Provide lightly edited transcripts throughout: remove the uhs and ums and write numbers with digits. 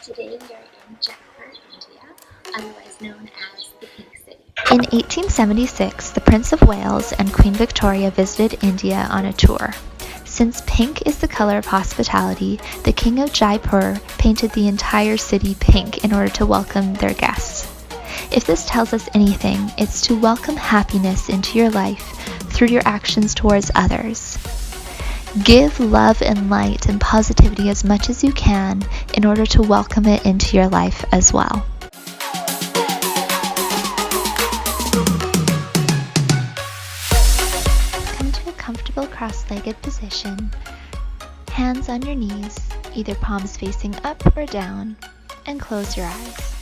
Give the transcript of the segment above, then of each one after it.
Today we are in Jaipur, India, otherwise known as the Pink City. In 1876, the Prince of Wales and Queen Victoria visited India on a tour. Since pink is the color of hospitality, the King of Jaipur painted the entire city pink in order to welcome their guests. If this tells us anything, it's to welcome happiness into your life through your actions towards others. Give love and light and positivity as much as you can in order to welcome it into your life as well. Come to a comfortable cross-legged position, hands on your knees, either palms facing up or down, and close your eyes.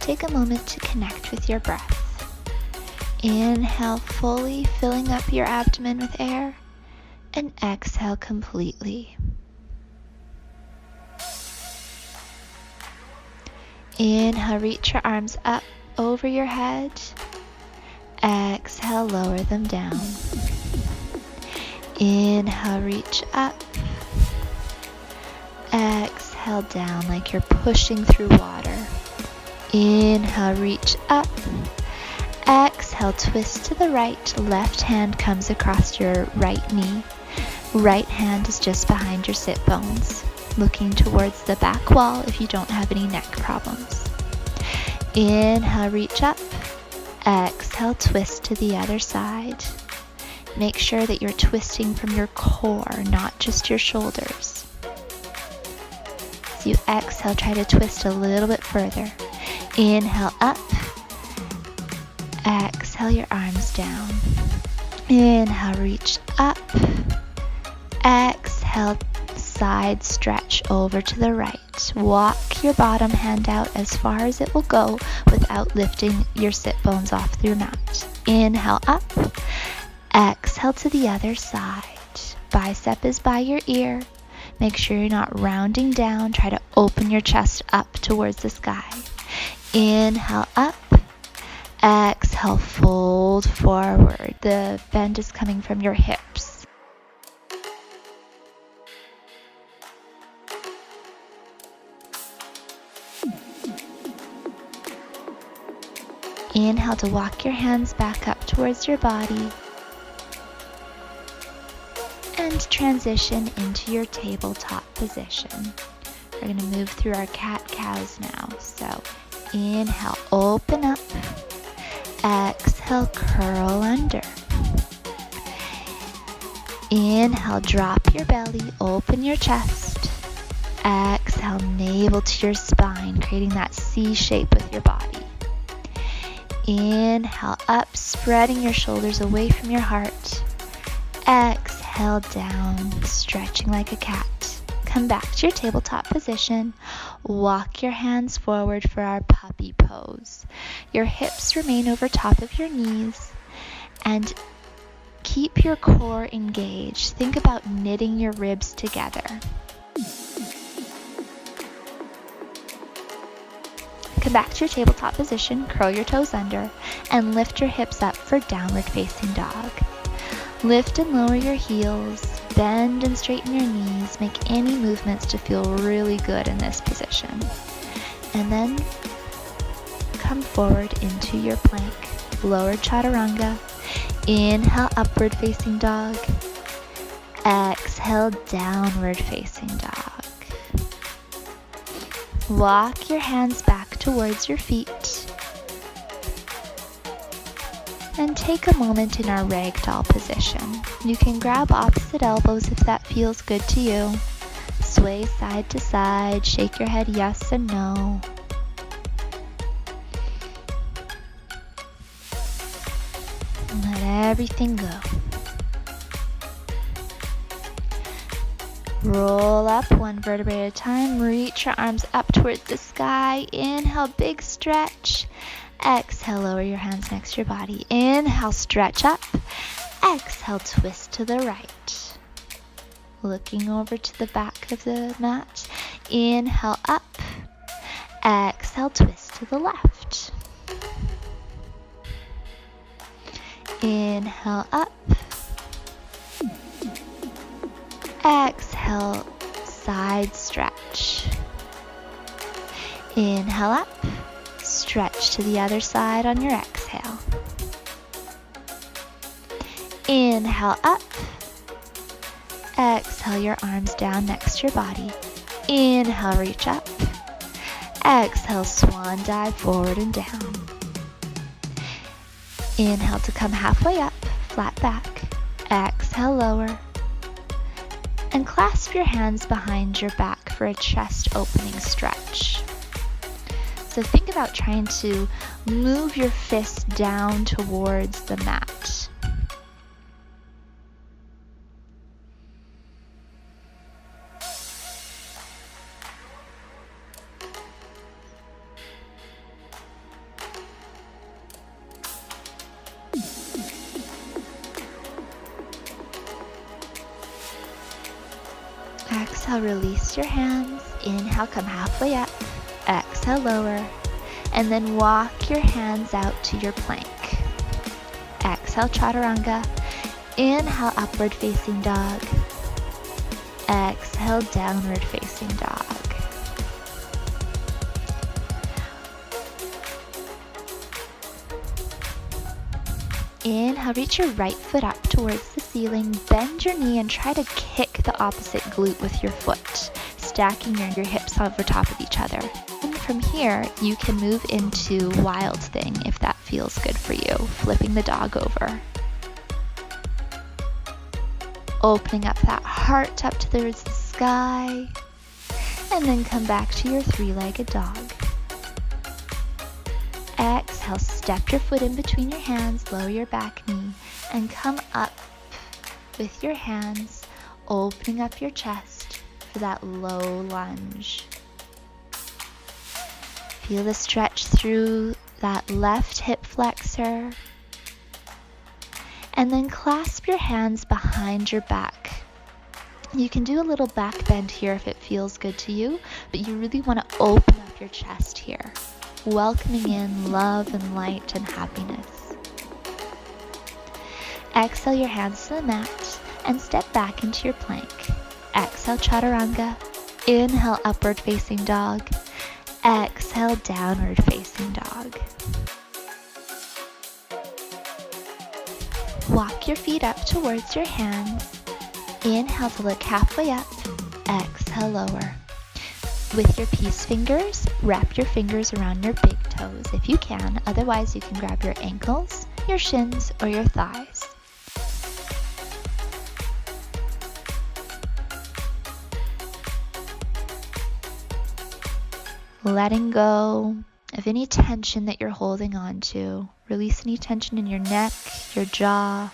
Take a moment to connect with your breath. Inhale fully, filling up your abdomen with air, and exhale completely. Inhale, reach your arms up over your head. Exhale, lower them down. Inhale, reach up. Exhale, down like you're pushing through water. Inhale, reach up. Exhale, twist to the right. Left hand comes across your right knee. Right hand is just behind your sit bones, looking towards the back wall if you don't have any neck problems. Inhale, reach up. Exhale, twist to the other side. Make sure that you're twisting from your core, not just your shoulders. As you exhale, try to twist a little bit further. Inhale, up. Exhale, your arms down. Inhale, reach up. Exhale, side stretch over to the right. Walk your bottom hand out as far as it will go without lifting your sit bones off your mat. Inhale, up. Exhale to the other side. Bicep is by your ear. Make sure you're not rounding down. Try to open your chest up towards the sky. Inhale, up. Exhale, fold forward. The bend is coming from your hips. Inhale to walk your hands back up towards your body and transition into your tabletop position. We're going to move through our cat-cows now. So inhale, open up. Exhale, curl under. Inhale, drop your belly, open your chest. Exhale, navel to your spine, creating that C shape with your body. Inhale, up, spreading your shoulders away from your heart. Exhale, down, stretching like a cat. Come back to your tabletop position. Walk your hands forward for our puppy pose. Your hips remain over top of your knees and keep your core engaged. Think about knitting your ribs together. Come back to your tabletop position, curl your toes under, and lift your hips up for downward facing dog. Lift and lower your heels, bend and straighten your knees, make any movements to feel really good in this position. And then come forward into your plank, lower chaturanga. Inhale, upward facing dog. Exhale, downward facing dog. Walk your hands back towards your feet. And take a moment in our ragdoll position. You can grab opposite elbows if that feels good to you. Sway side to side, shake your head yes and no. And let everything go. Roll up one vertebrae at a time. Reach your arms up towards the sky. Inhale, big stretch. Exhale, lower your hands next to your body. Inhale, stretch up. Exhale, twist to the right. Looking over to the back of the mat. Inhale, up. Exhale, twist to the left. Inhale, up. Exhale, side stretch. Inhale up. Stretch to the other side on your exhale. Inhale up. Exhale your arms down next to your body. Inhale, reach up. Exhale, swan dive forward and down. Inhale to come halfway up, flat back. Exhale, lower. And clasp your hands behind your back for a chest opening stretch. So think about trying to move your fist down towards the mat. Exhale, release your hands. Inhale, come halfway up. Exhale, lower. And then walk your hands out to your plank. Exhale, chaturanga. Inhale, upward facing dog. Exhale, downward facing dog. Inhale, reach your right foot up towards the ceiling. Bend your knee and try to kick the opposite glute with your foot, stacking your hips over top of each other. And from here, you can move into wild thing if that feels good for you, flipping the dog over. Opening up that heart up towards the sky, and then come back to your three-legged dog. Exhale, step your foot in between your hands, lower your back knee, and come up with your hands, opening up your chest for that low lunge. Feel the stretch through that left hip flexor. And then clasp your hands behind your back. You can do a little back bend here if it feels good to you, but you really want to open up your chest here, welcoming in love and light and happiness. Exhale your hands to the mat and step back into your plank. Exhale, chaturanga. Inhale, upward facing dog. Exhale, downward facing dog. Walk your feet up towards your hands. Inhale to look halfway up. Exhale, lower. With your peace fingers, wrap your fingers around your big toes if you can. Otherwise, you can grab your ankles, your shins, or your thighs. Letting go of any tension that you're holding on to. Release any tension in your neck, your jaw,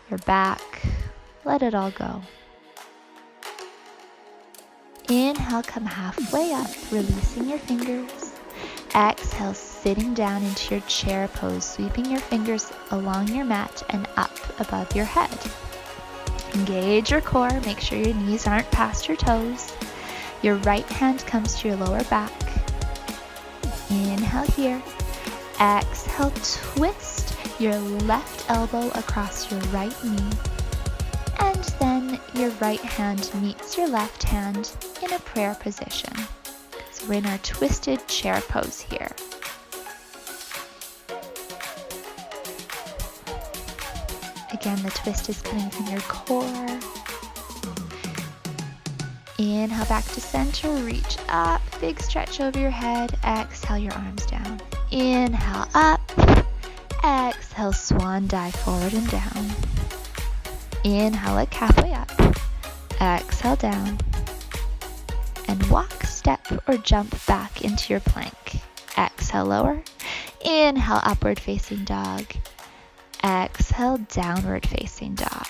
your back. Let it all go. Inhale, come halfway up, releasing your fingers. Exhale, sitting down into your chair pose, sweeping your fingers along your mat and up above your head. Engage your core, make sure your knees aren't past your toes. Your right hand comes to your lower back. Inhale here. Exhale, twist your left elbow across your right knee. And then your right hand meets your left hand in a prayer position. So we're in our twisted chair pose here. Again, the twist is coming from your core. Inhale back to center, reach up, big stretch over your head. Exhale your arms down. Inhale up. Exhale, swan dive forward and down. Inhale, look halfway up. Exhale down. And walk, step, or jump back into your plank. Exhale, lower. Inhale, upward facing dog. Exhale, downward facing dog.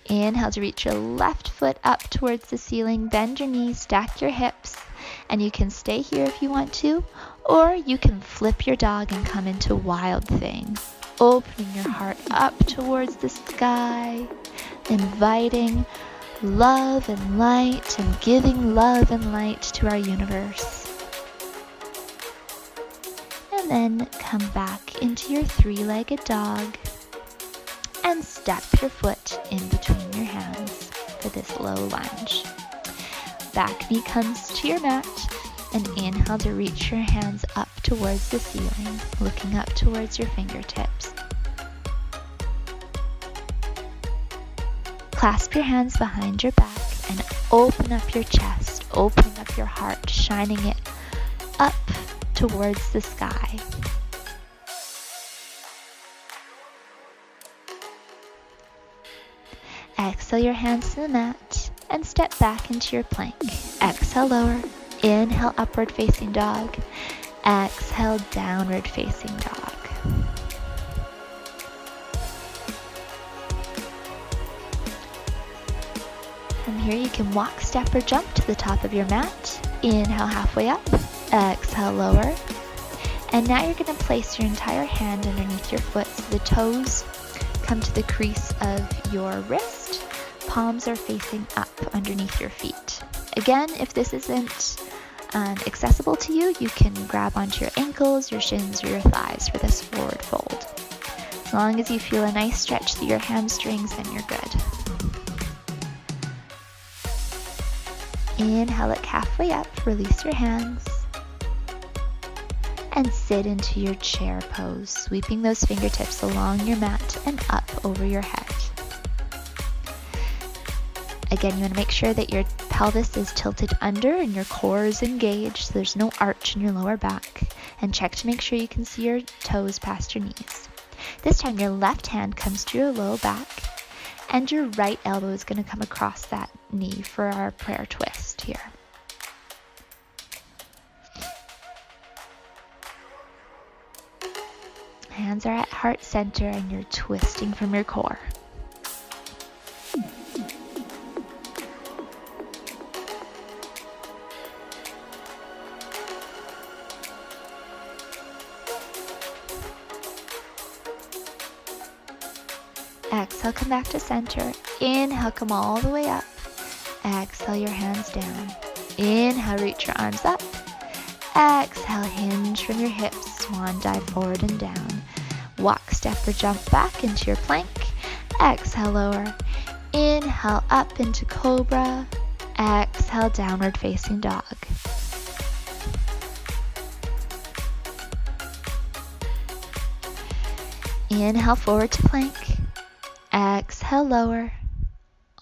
Inhale to reach your left foot up towards the ceiling. Bend your knees, stack your hips. And you can stay here if you want to, or you can flip your dog and come into wild thing. Opening your heart up towards the sky, inviting love and light and giving love and light to our universe. And then come back into your three-legged dog and step your foot in between your hands for this low lunge. Back knee comes to your mat, and inhale to reach your hands up towards the ceiling, looking up towards your fingertips. Clasp your hands behind your back and open up your chest, opening up your heart, shining it up towards the sky. Exhale your hands to the mat and step back into your plank. Exhale, lower. Inhale, upward facing dog. Exhale, downward facing dog. From here you can walk, step, or jump to the top of your mat. Inhale, halfway up. Exhale, lower. And now you're going to place your entire hand underneath your foot so the toes come to the crease of your wrist. Palms are facing up underneath your feet. Again, if this isn't accessible to you, you can grab onto your ankles, your shins, or your thighs for this forward fold. As long as you feel a nice stretch through your hamstrings, then you're good. Inhale, look halfway up, release your hands, and sit into your chair pose, sweeping those fingertips along your mat and up over your head. Again, you want to make sure that your pelvis is tilted under and your core is engaged so there's no arch in your lower back. And check to make sure you can see your toes past your knees. This time your left hand comes to your low back and your right elbow is going to come across that knee for our prayer twist here. Hands are at heart center and you're twisting from your core. Exhale, come back to center. Inhale, come all the way up. Exhale, your hands down. Inhale, reach your arms up. Exhale, hinge from your hips, swan dive forward and down. Walk, step, or jump back into your plank. Exhale, lower. Inhale, up into cobra. Exhale, downward facing dog. Inhale, forward to plank. Exhale, lower,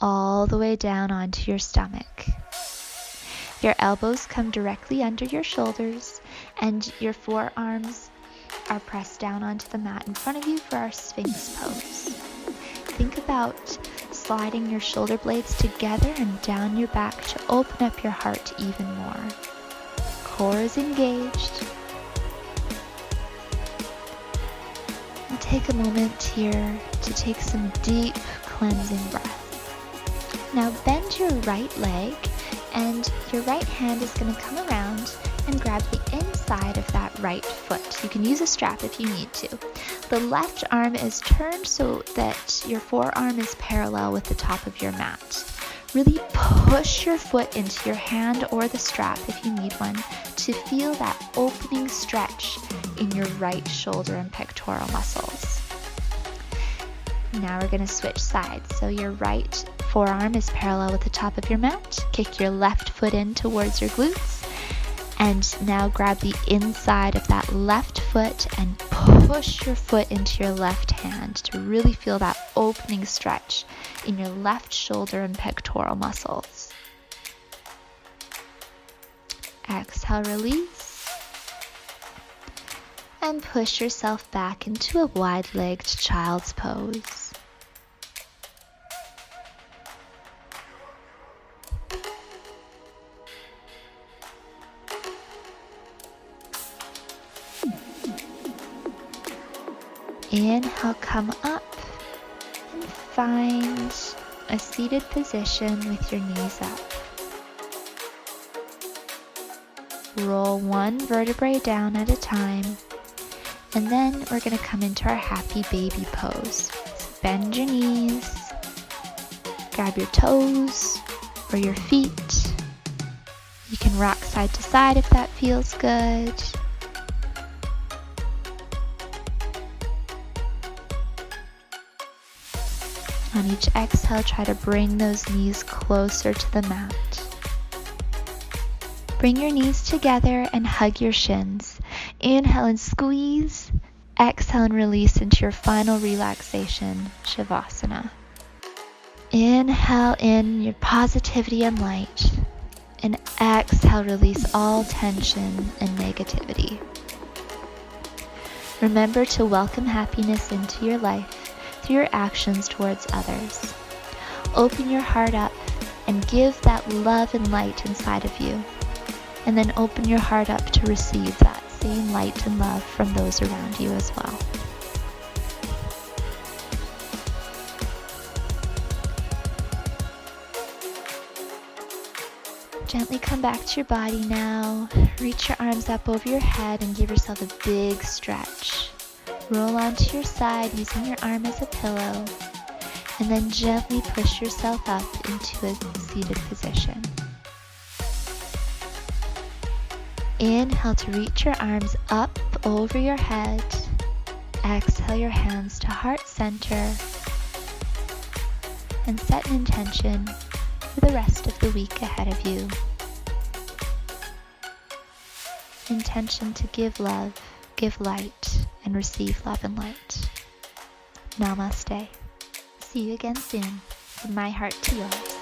all the way down onto your stomach. Your elbows come directly under your shoulders and your forearms are pressed down onto the mat in front of you for our Sphinx pose. Think about sliding your shoulder blades together and down your back to open up your heart even more. Core is engaged. And take a moment here to take some deep cleansing breath. Now bend your right leg and your right hand is going to come around and grab the inside of that right foot. You can use a strap if you need to. The left arm is turned so that your forearm is parallel with the top of your mat. Really push your foot into your hand or the strap if you need one to feel that opening stretch in your right shoulder and pectoral muscles. Now we're going to switch sides. So your right forearm is parallel with the top of your mat. Kick your left foot in towards your glutes. And now grab the inside of that left foot and push your foot into your left hand to really feel that opening stretch in your left shoulder and pectoral muscles. Exhale, release. And push yourself back into a wide-legged child's pose. Inhale, come up and find a seated position with your knees up. Roll one vertebrae down at a time, and then we're going to come into our happy baby pose. So bend your knees, grab your toes or your feet. You can rock side to side if that feels good. On each exhale, try to bring those knees closer to the mat. Bring your knees together and hug your shins. Inhale and squeeze. Exhale and release into your final relaxation, Shavasana. Inhale in your positivity and light. And exhale, release all tension and negativity. Remember to welcome happiness into your life through your actions towards others. Open your heart up and give that love and light inside of you. And then open your heart up to receive that same light and love from those around you as well. Gently come back to your body now. Reach your arms up over your head and give yourself a big stretch. Roll onto your side using your arm as a pillow, and then gently push yourself up into a seated position. Inhale to reach your arms up over your head. Exhale your hands to heart center, and set an intention for the rest of the week ahead of you. Intention to give love, give light, and receive love and light. Namaste. See you again soon. From my heart to yours.